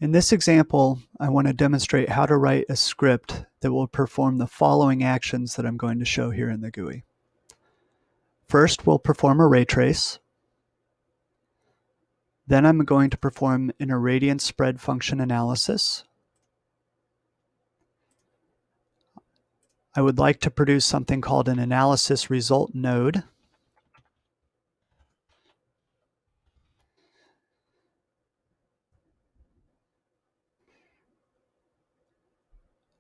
In this example, I want to demonstrate how to write a script that will perform the following actions that I'm going to show here in the GUI. First, we'll perform a ray trace. Then I'm going to perform an irradiance spread function analysis. I would like to produce something called an analysis result node.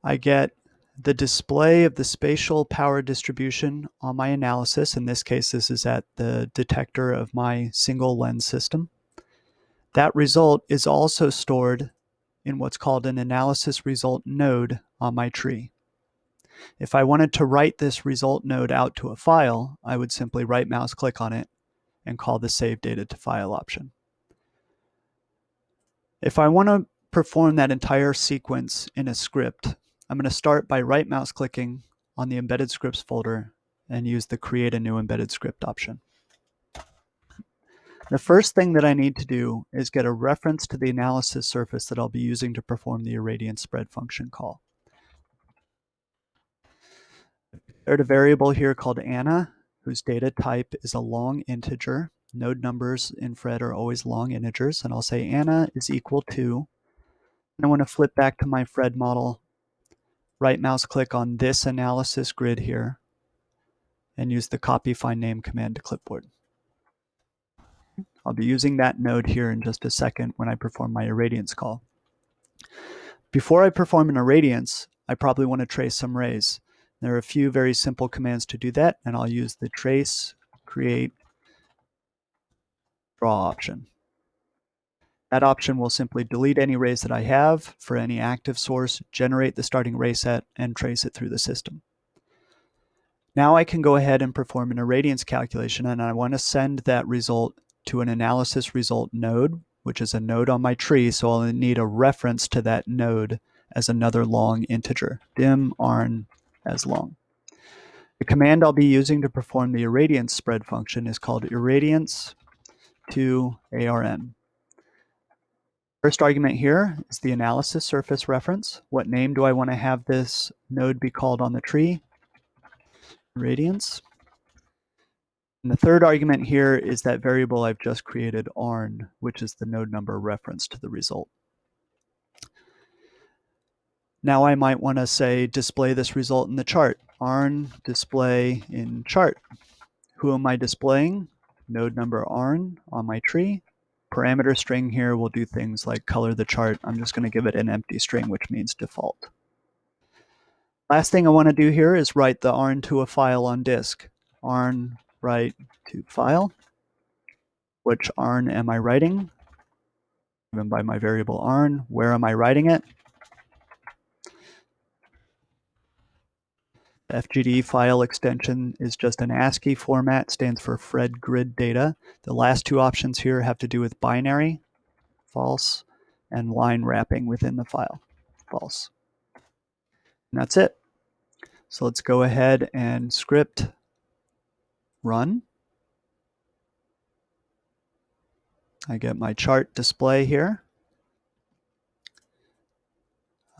I get the display of the spatial power distribution on my analysis. In this case, this is at the detector of my single lens system. That result is also stored in what's called an analysis result node on my tree. If I wanted to write this result node out to a file, I would simply right mouse click on it and call the Save Data to File option. If I want to perform that entire sequence in a script, I'm going to start by right mouse clicking on the embedded scripts folder and use the Create a New Embedded Script option. The first thing that I need to do is get a reference to the analysis surface that I'll be using to perform the irradiance spread function call. There's a variable here called Anna, whose data type is a long integer. Node numbers in Fred are always long integers, and I'll say Anna is equal to, and I want to flip back to my Fred model, right mouse click on this analysis grid here, and use the copy find name command to clipboard. I'll be using that node here in just a second when I perform my irradiance call. Before I perform an irradiance, I probably want to trace some rays. There are a few very simple commands to do that, and I'll use the trace, create, draw option. That option will simply delete any rays that I have for any active source, generate the starting ray set, and trace it through the system. Now I can go ahead and perform an irradiance calculation, and I want to send that result to an analysis result node, which is a node on my tree, so I'll need a reference to that node as another long integer, dim ARN as long. The command I'll be using to perform the irradiance spread function is called irradiance to ARN. First argument here is the analysis surface reference. What name do I want to have this node be called on the tree? Irradiance. And the third argument here is that variable I've just created, ARN, which is the node number reference to the result. Now I might want to say display this result in the chart. ARN display in chart. Who am I displaying? Node number ARN on my tree. Parameter string here will do things like color the chart. I'm just going to give it an empty string, which means default. Last thing I want to do here is write the ARN to a file on disk. ARN write to file. Which ARN am I writing? Given by my variable ARN. Where am I writing it? The FGD file extension is just an ASCII format, stands for Fred Grid Data. The last two options here have to do with binary, false, and line wrapping within the file, false. And that's it. So let's go ahead and script run. I get my chart display here.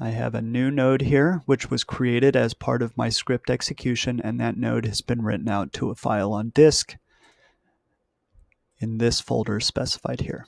I have a new node here, which was created as part of my script execution, and that node has been written out to a file on disk in this folder specified here.